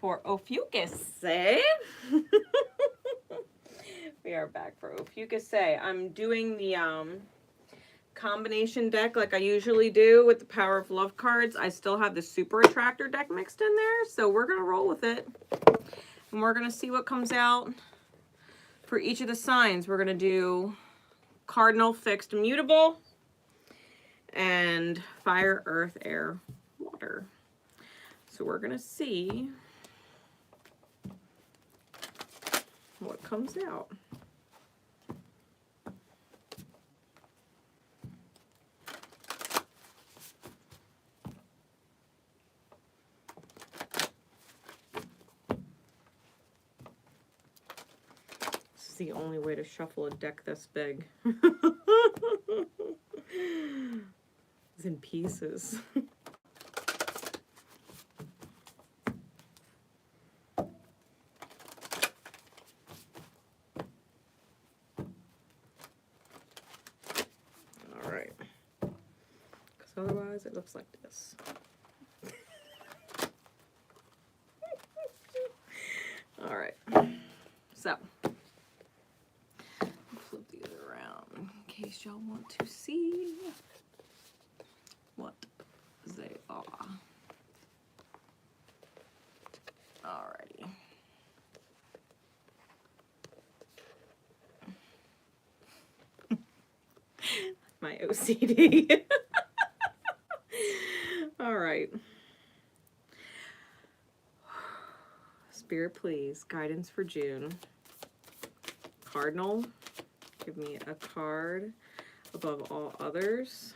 for Ophuichus, eh? We are back for Ophuichus. I'm doing the combination deck like I usually do with the Power of Love cards. I still have the Super Attractor deck mixed in there, so we're going to roll with it. And we're going to see what comes out for each of the signs. We're going to do Cardinal, Fixed, Mutable, and Fire, Earth, Air, Water. So we're going to see what comes out. This is the only way to shuffle a deck this big. It's in pieces. Otherwise, it looks like this. All right. So, flip these around in case y'all want to see what they are. Alrighty. My OCD. All right. Spirit, please. Guidance for June. Cardinal. Give me a card above all others.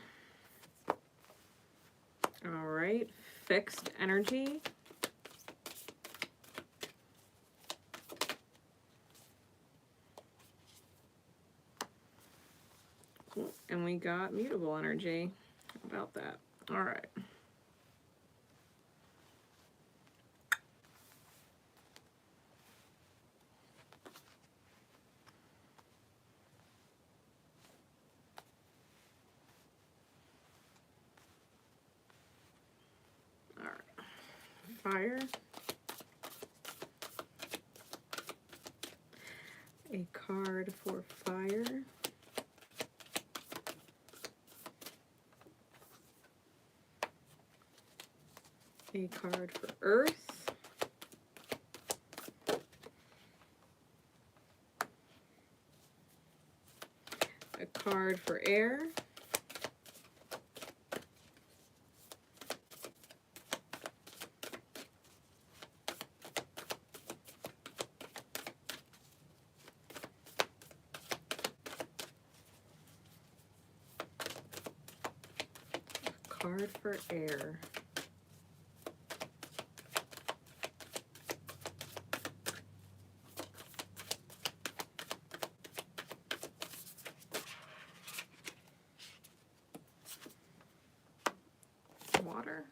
All right. Fixed energy. And we got mutable energy. How about that? All right. All right. Fire. A card for fire. A card for earth. A card for air. A card for air. Water.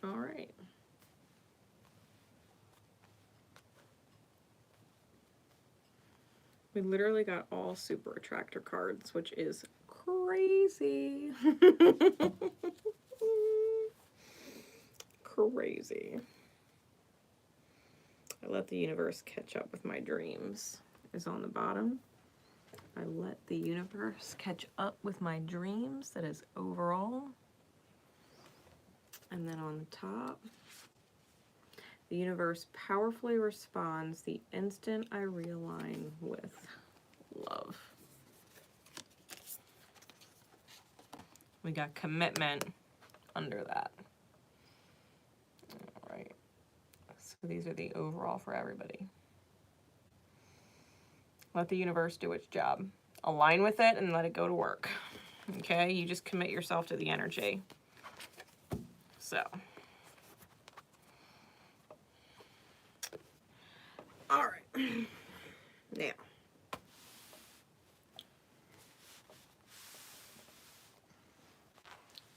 All right. We literally got all Super Attractor cards, which is crazy. Crazy. I let the universe catch up with my dreams is on the bottom. I let the universe catch up with my dreams. That is overall. And then on the top, the universe powerfully responds the instant I realign with love. We got commitment under that. All right. So these are the overall for everybody. Let the universe do its job. Align with it and let it go to work. Okay? You just commit yourself to the energy. So. All right. Now.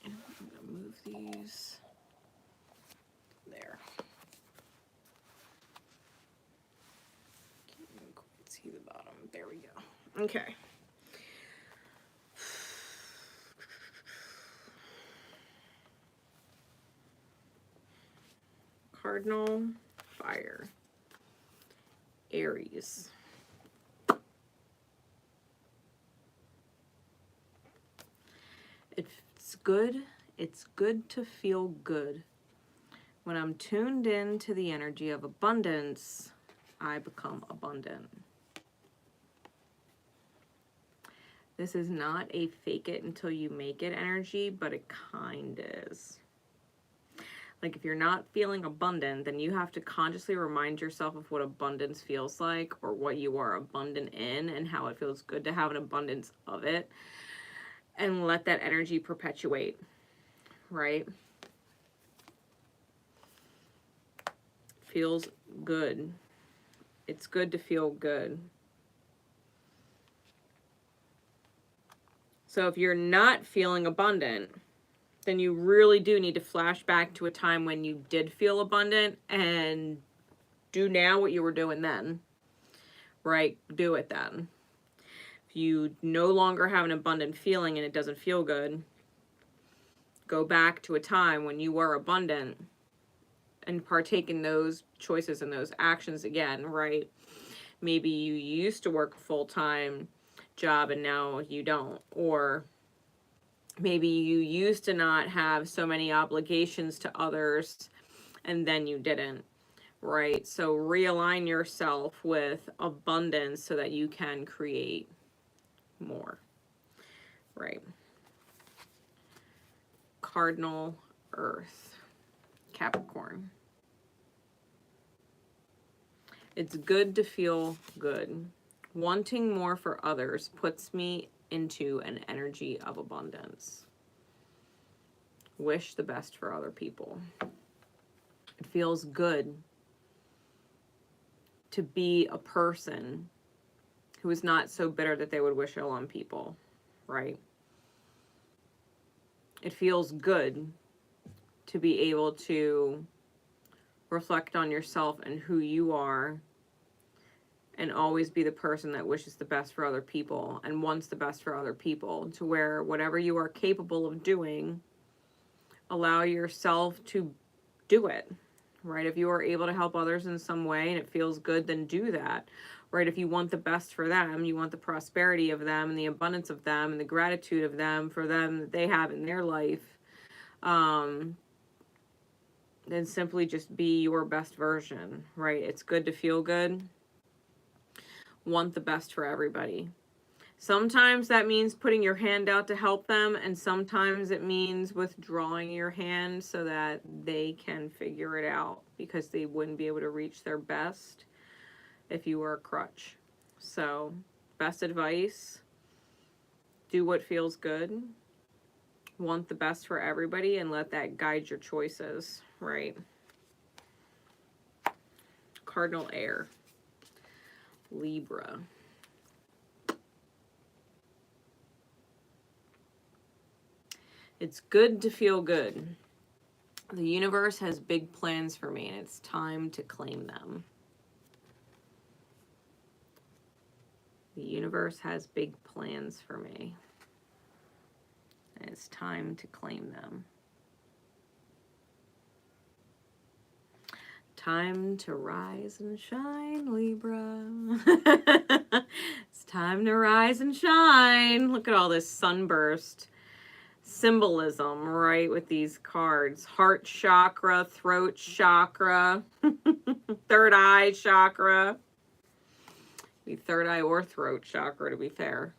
I'm going to move these there. Can't quite see the bottom. There we go. Okay. Cardinal fire. Aries. It's good. It's good to feel good. When I'm tuned in to the energy of abundance, I become abundant. This is not a fake it until you make it energy, but it kind is. Like if you're not feeling abundant, then you have to consciously remind yourself of what abundance feels like, or what you are abundant in, and how it feels good to have an abundance of it, and let that energy perpetuate, right? Feels good. It's good to feel good. So if you're not feeling abundant, then you really do need to flash back to a time when you did feel abundant and do now what you were doing then, right? Do it then. If you no longer have an abundant feeling and it doesn't feel good, go back to a time when you were abundant and partake in those choices and those actions again, right? Maybe you used to work a full-time job and now you don't, or maybe you used to not have so many obligations to others and then you didn't, right? So realign yourself with abundance so that you can create more, right? Cardinal Earth, Capricorn. It's good to feel good. Wanting more for others puts me into an energy of abundance. Wish the best for other people. It feels good to be a person who is not so bitter that they would wish ill on people, right? It feels good to be able to reflect on yourself and who you are, and always be the person that wishes the best for other people and wants the best for other people, to where whatever you are capable of doing, allow yourself to do it, right? If you are able to help others in some way and it feels good, then do that, right? If you want the best for them, you want the prosperity of them and the abundance of them and the gratitude of them for them that they have in their life, then simply just be your best version, right? It's good to feel good. Want the best for everybody. Sometimes that means putting your hand out to help them, and sometimes it means withdrawing your hand so that they can figure it out, because they wouldn't be able to reach their best if you were a crutch. So, best advice, do what feels good. Want the best for everybody and let that guide your choices, right? Cardinal Air, Libra. It's good to feel good. The universe has big plans for me and it's time to claim them. The universe has big plans for me and it's time to claim them. Time to rise and shine, Libra. It's time to rise and shine. Look at all this sunburst symbolism, right, with these cards. Heart chakra, throat chakra, third eye chakra. Be third eye or throat chakra, to be fair.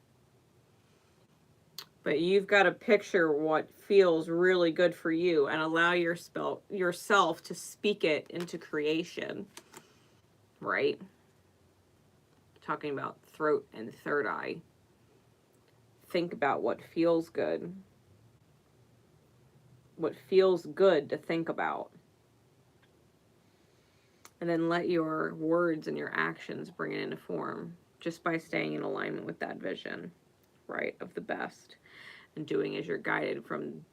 But you've got to picture what feels really good for you and allow yourself to speak it into creation, right? Talking about throat and third eye. Think about what feels good. What feels good to think about. And then let your words and your actions bring it into form, just by staying in alignment with that vision, right, of the best. And doing as you're guided from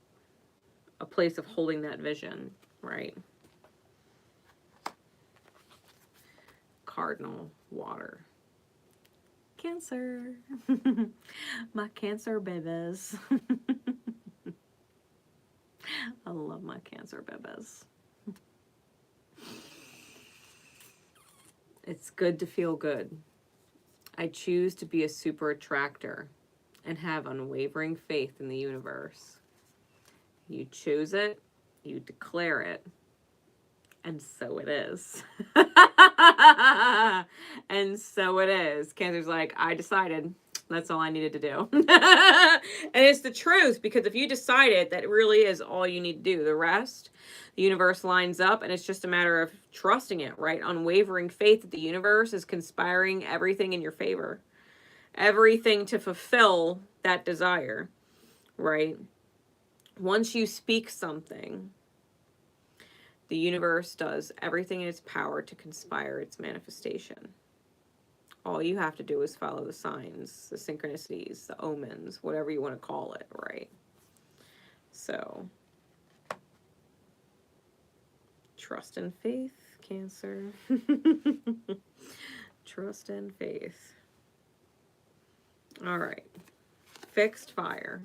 a place of holding that vision, right? Cardinal water. Cancer. My Cancer babies. I love my Cancer babies. It's good to feel good. I choose to be a super attractor and have unwavering faith in the universe. You choose it, you declare it, and so it is. And so it is. Cancer's like, I decided. That's all I needed to do. And it's the truth, because if you decide it, that really is all you need to do. The rest, the universe lines up, and it's just a matter of trusting it, right? Unwavering faith that the universe is conspiring everything in your favor. Everything to fulfill that desire, right? Once you speak something, the universe does everything in its power to conspire its manifestation. All you have to do is follow the signs, the synchronicities, the omens, whatever you want to call it, right? So, trust and faith, Cancer. Trust and faith. All right. Fixed fire.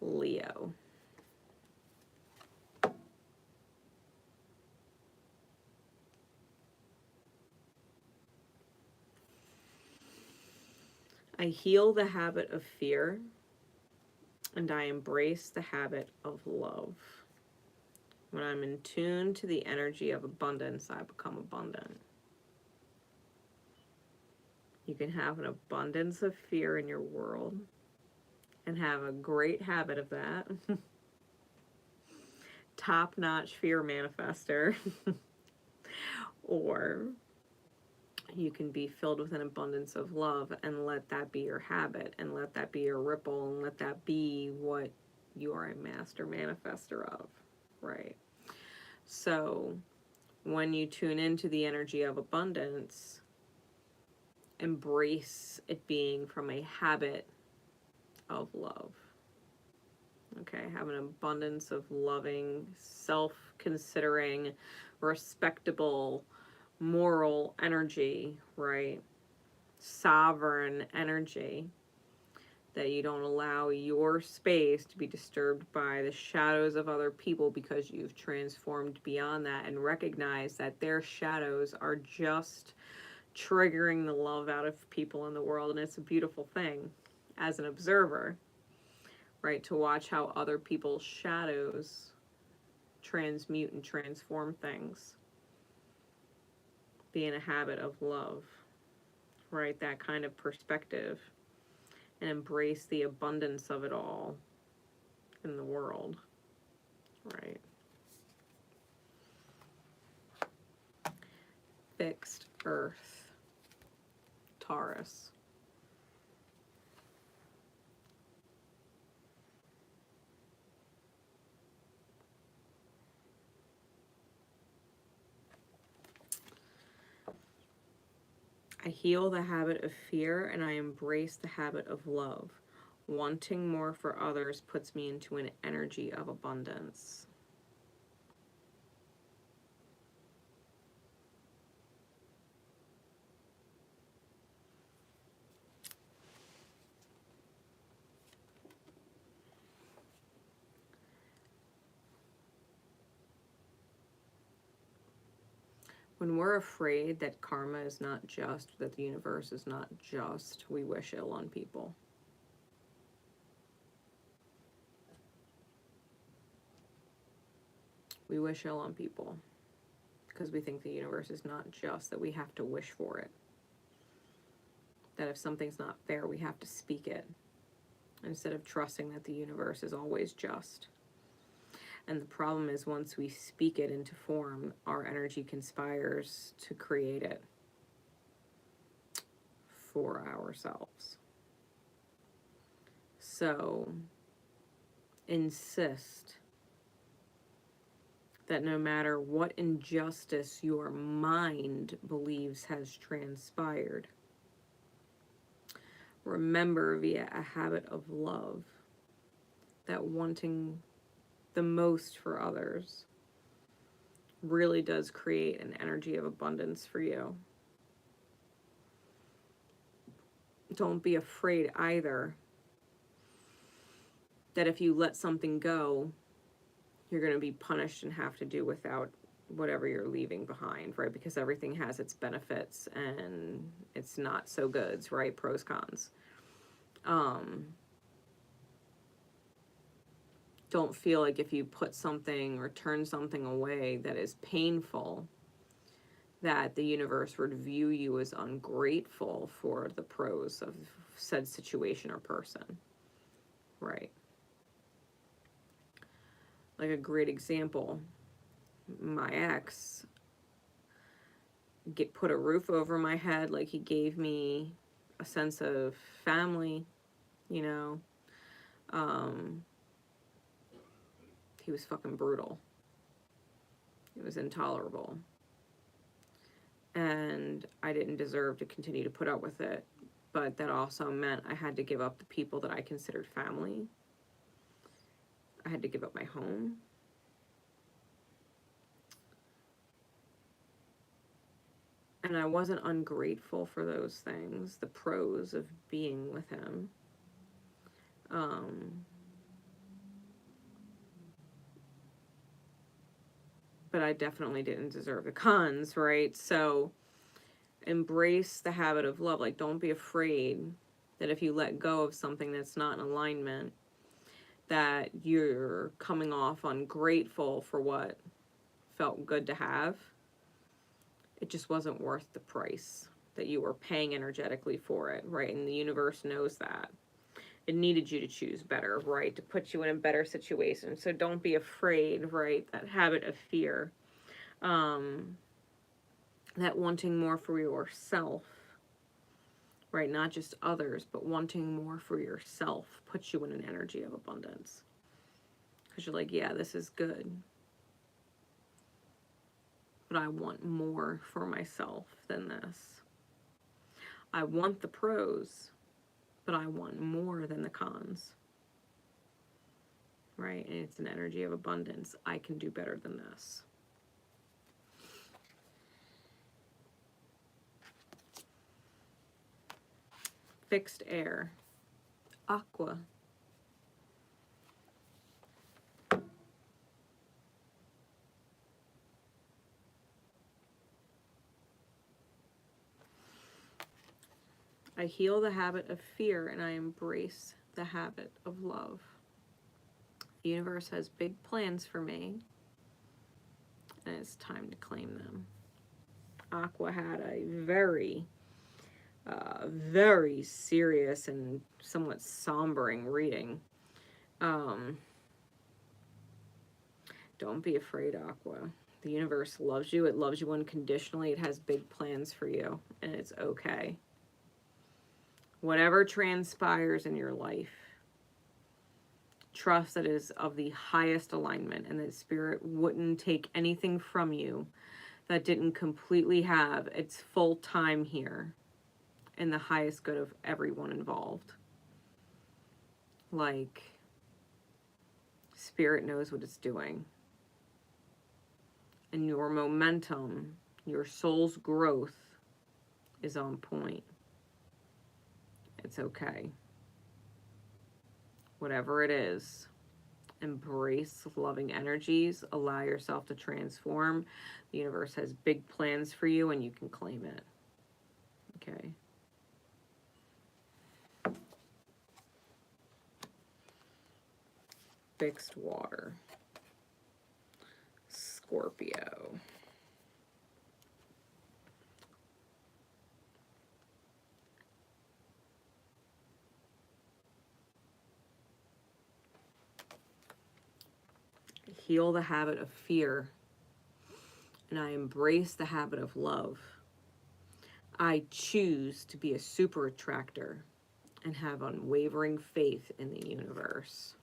Leo. I heal the habit of fear, and I embrace the habit of love. When I'm in tune to the energy of abundance, I become abundant. You can have an abundance of fear in your world and have a great habit of that. Top-notch fear manifester. Or you can be filled with an abundance of love and let that be your habit, and let that be your ripple, and let that be what you are a master manifester of, right? So when you tune into the energy of abundance, embrace it being from a habit of love. Okay, have an abundance of loving, self-considering, respectable, moral energy, right? Sovereign energy, that you don't allow your space to be disturbed by the shadows of other people, because you've transformed beyond that and recognize that their shadows are just triggering the love out of people in the world. And it's a beautiful thing as an observer, right, to watch how other people's shadows transmute and transform things. Be in a habit of love, right? That kind of perspective, and embrace the abundance of it all in the world, right? Fixed earth, Taurus. I heal the habit of fear, and I embrace the habit of love. Wanting more for others puts me into an energy of abundance. When we're afraid that karma is not just, that the universe is not just, we wish ill on people. We wish ill on people because we think the universe is not just, that we have to wish for it. That if something's not fair, we have to speak it, instead of trusting that the universe is always just. And the problem is, once we speak it into form, our energy conspires to create it for ourselves. So, insist that no matter what injustice your mind believes has transpired, remember via a habit of love that wanting the most for others really does create an energy of abundance for you. Don't be afraid either that if you let something go, you're going to be punished and have to do without whatever you're leaving behind, right? Because everything has its benefits and it's not so goods, right? Pros, cons. Don't feel like if you put something or turn something away that is painful, that the universe would view you as ungrateful for the pros of said situation or person, right? Like a great example, my ex put a roof over my head, like he gave me a sense of family, you know. He was fucking brutal. It was intolerable. And I didn't deserve to continue to put up with it. But that also meant I had to give up the people that I considered family. I had to give up my home. And I wasn't ungrateful for those things, the pros of being with him. But I definitely didn't deserve the cons, right? So embrace the habit of love. Like, don't be afraid that if you let go of something that's not in alignment, that you're coming off ungrateful for what felt good to have. It just wasn't worth the price that you were paying energetically for it, right? And the universe knows that. It needed you to choose better, right? To put you in a better situation. So don't be afraid, right? That habit of fear. That wanting more for yourself, right? Not just others, but wanting more for yourself puts you in an energy of abundance. Because you're like, yeah, this is good, but I want more for myself than this. I want the pros, but I want more than the cons, right? And it's an energy of abundance. I can do better than this. Fixed air, aqua. I heal the habit of fear and I embrace the habit of love. The universe has big plans for me and it's time to claim them. Aqua had a very serious and somewhat sombering reading. Don't be afraid, Aqua. The universe loves you. It loves you unconditionally. It has big plans for you, and it's okay. Whatever transpires in your life, trust that it is of the highest alignment and that Spirit wouldn't take anything from you that didn't completely have its full time here in the highest good of everyone involved. Like, Spirit knows what it's doing. And your momentum, your soul's growth is on point. It's okay. Whatever it is, embrace loving energies, allow yourself to transform. The universe has big plans for you and you can claim it. Okay. Fixed water. Scorpio. Heal the habit of fear, and I embrace the habit of love. I choose to be a super attractor and have unwavering faith in the universe.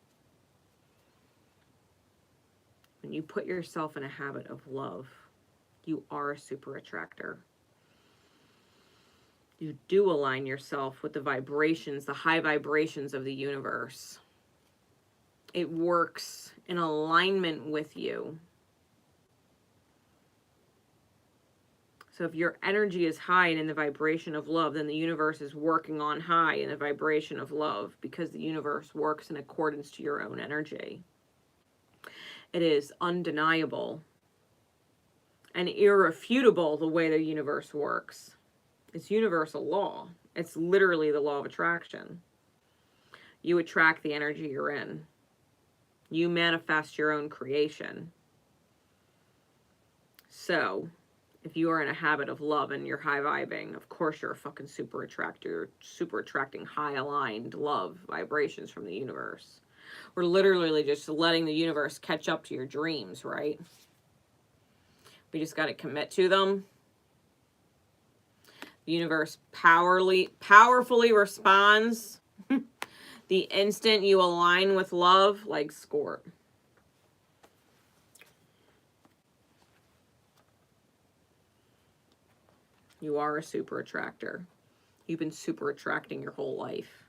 When you put yourself in a habit of love, you are a super attractor. You do align yourself with the vibrations, the high vibrations of the universe. It works in alignment with you. So if your energy is high and in the vibration of love, then the universe is working on high in the vibration of love, because the universe works in accordance to your own energy. It is undeniable and irrefutable the way the universe works. It's universal law. It's literally the law of attraction. You attract the energy you're in. You manifest your own creation. So, if you are in a habit of love and you're high vibing, of course you're a fucking super attractor. You're super attracting high aligned love vibrations from the universe. We're literally just letting the universe catch up to your dreams, right? We just got to commit to them. The universe powerfully responds the instant you align with love, like squirt. You are a super attractor. You've been super attracting your whole life.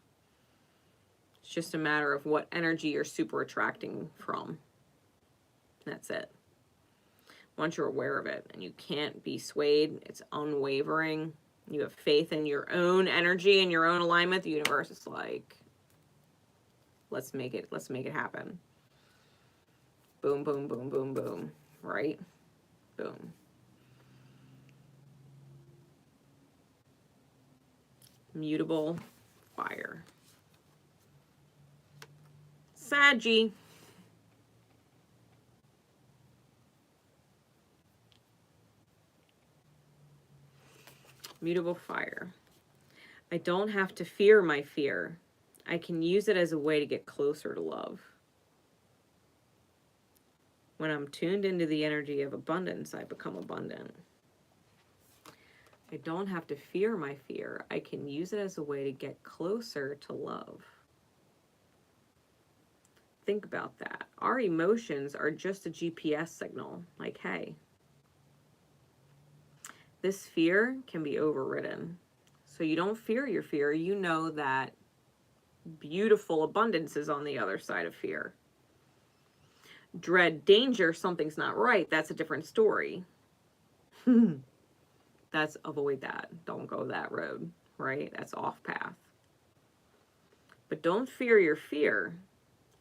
It's just a matter of what energy you're super attracting from. That's it. Once you're aware of it and you can't be swayed, it's unwavering. You have faith in your own energy and your own alignment. The universe is like, let's make it happen. Boom, boom, boom, boom, boom. Right? Boom. Mutable fire. 𝙦𝙬𝙤. Mutable fire. I don't have to fear my fear. I can use it as a way to get closer to love. When I'm tuned into the energy of abundance, I become abundant. I don't have to fear my fear. I can use it as a way to get closer to love. Think about that. Our emotions are just a GPS signal. Like, hey, this fear can be overridden. So you don't fear your fear. You know that beautiful abundance is on the other side of fear. Dread danger, something's not right. That's a different story. That's avoid that. Don't go that road, right? That's off path. But don't fear your fear.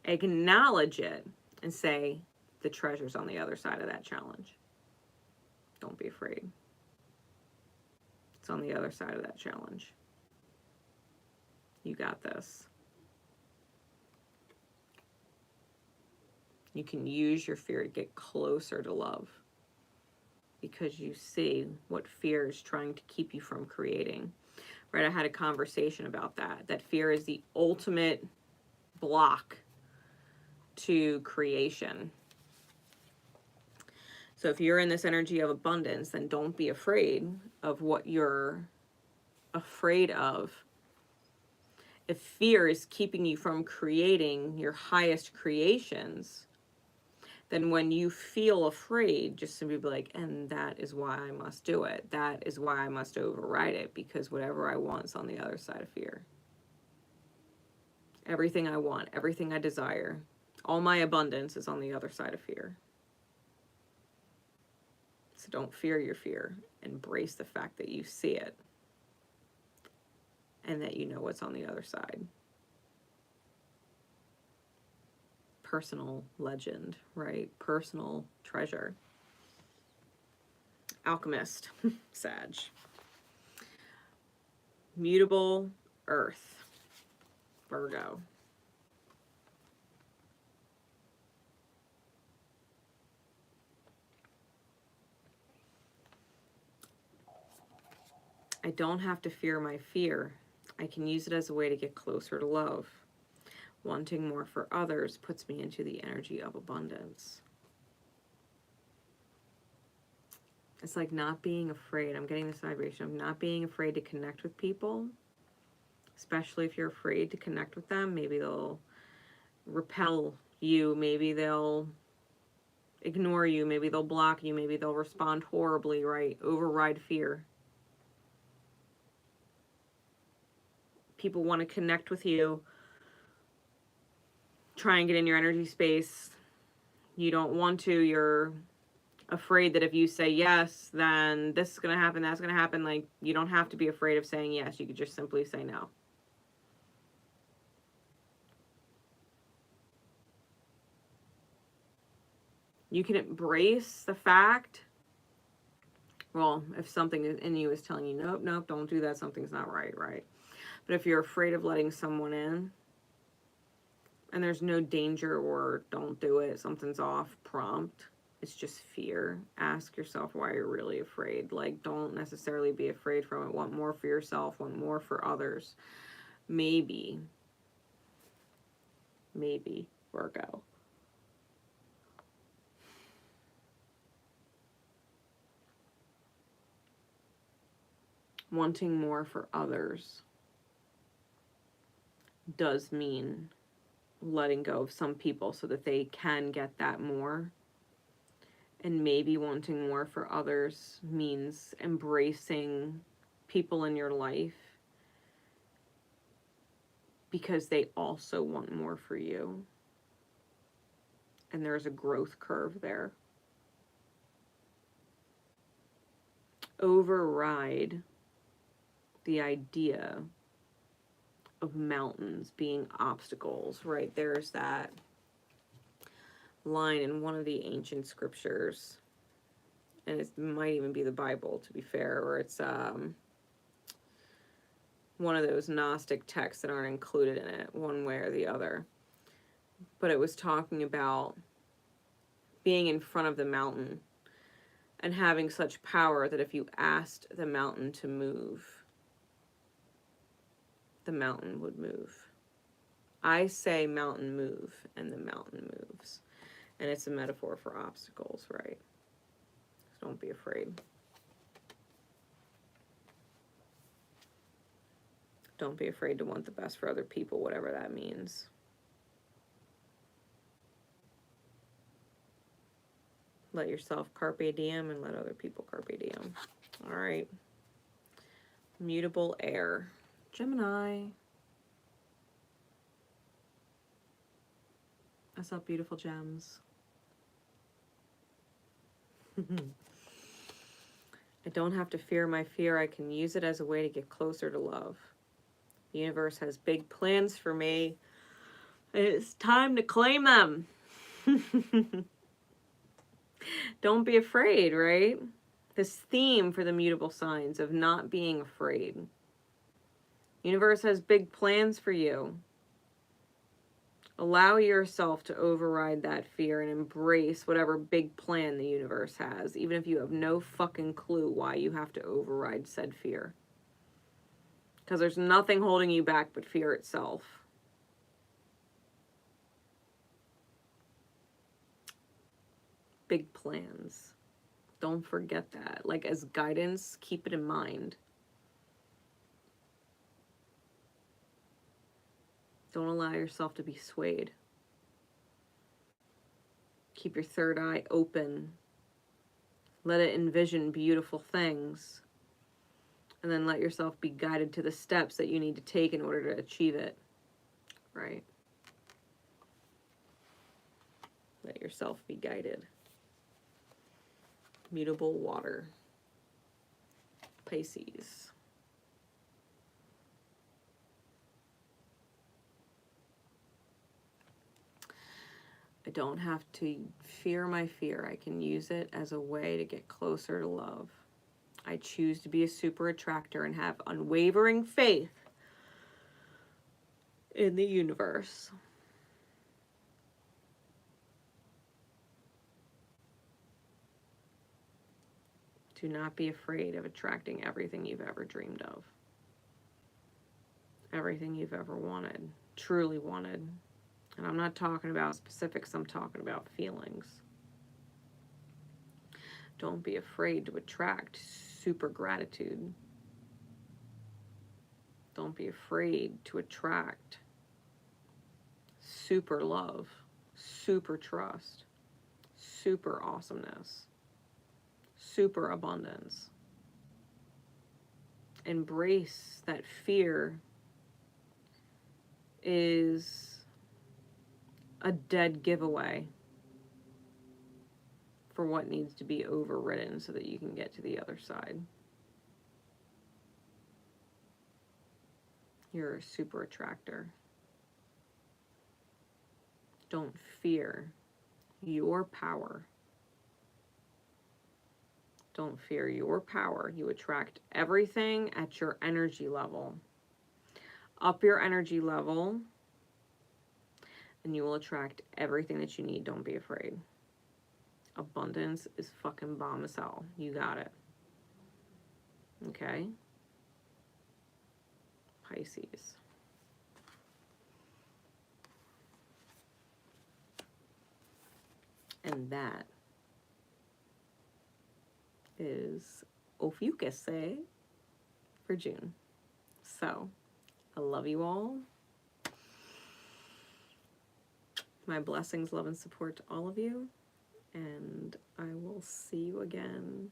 Acknowledge it and say, the treasure's on the other side of that challenge. Don't be afraid. It's on the other side of that challenge. You got this. You can use your fear to get closer to love because you see what fear is trying to keep you from creating. Right? I had a conversation about that. That fear is the ultimate block to creation. So if you're in this energy of abundance, then don't be afraid of what you're afraid of. If fear is keeping you from creating your highest creations, then when you feel afraid, just simply be like, and that is why I must do it. That is why I must override it, because whatever I want is on the other side of fear. Everything I want, everything I desire, all my abundance is on the other side of fear. So don't fear your fear. Embrace the fact that you see it and that you know what's on the other side. Personal legend, right? Personal treasure. Alchemist, Sag. Mutable earth, Virgo. I don't have to fear my fear. I can use it as a way to get closer to love. Wanting more for others puts me into the energy of abundance. It's like not being afraid. I'm getting this vibration of not being afraid to connect with people, especially if you're afraid to connect with them. Maybe they'll repel you. Maybe they'll ignore you. Maybe they'll block you. Maybe they'll respond horribly, right? Override fear. People want to connect with you. Try and get in your energy space. You don't want to. You're afraid that if you say yes, then this is going to happen, that's going to happen. Like, you don't have to be afraid of saying yes. You could just simply say no. You can embrace the fact Well, if something in you is telling you, nope, nope, don't do that, something's not right, right? But if you're afraid of letting someone in, and there's no danger or don't do it, something's off prompt, it's just fear. Ask yourself why you're really afraid. Like, don't necessarily be afraid from it. Want more for yourself, want more for others. Maybe, Virgo. Wanting more for others does mean letting go of some people so that they can get that more. And maybe wanting more for others means embracing people in your life because they also want more for you. And there's a growth curve there. Override the idea of mountains being obstacles, right? There's that line in one of the ancient scriptures, and it might even be the Bible, to be fair, or it's one of those Gnostic texts that aren't included in it, one way or the other. But it was talking about being in front of the mountain and having such power that if you asked the mountain to move, the mountain would move. I say mountain move, and the mountain moves. And it's a metaphor for obstacles, right? So don't be afraid. Don't be afraid to want the best for other people, whatever that means. Let yourself carpe diem and let other people carpe diem. All right. Mutable air. Gemini. What's up, beautiful gems? I don't have to fear my fear. I can use it as a way to get closer to love. The universe has big plans for me. It's time to claim them. Don't be afraid, right? This theme for the mutable signs of not being afraid. Universe has big plans for you. Allow yourself to override that fear and embrace whatever big plan the universe has, even if you have no fucking clue why you have to override said fear. Because there's nothing holding you back but fear itself. Big plans. Don't forget that. Like, as guidance, keep it in mind. Don't allow yourself to be swayed. Keep your third eye open. Let it envision beautiful things. And then let yourself be guided to the steps that you need to take in order to achieve it. Right? Let yourself be guided. Mutable water. Pisces. I don't have to fear my fear. I can use it as a way to get closer to love. I choose to be a super attractor and have unwavering faith in the universe. Do not be afraid of attracting everything you've ever dreamed of. Everything you've ever wanted, truly wanted. And I'm not talking about specifics, I'm talking about feelings. Don't be afraid to attract super gratitude. Don't be afraid to attract super love, super trust, super awesomeness, super abundance. Embrace that fear is a dead giveaway for what needs to be overridden so that you can get to the other side. You're a super attractor. Don't fear your power. Don't fear your power. You attract everything at your energy level. Up your energy level, and you will attract everything that you need. Don't be afraid. Abundance is fucking bomb as hell. You got it. Okay? Pisces. And that is Ophuichus for June. So, I love you all. My blessings, love, and support to all of you. And I will see you again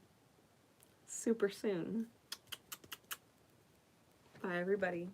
super soon. Bye, everybody.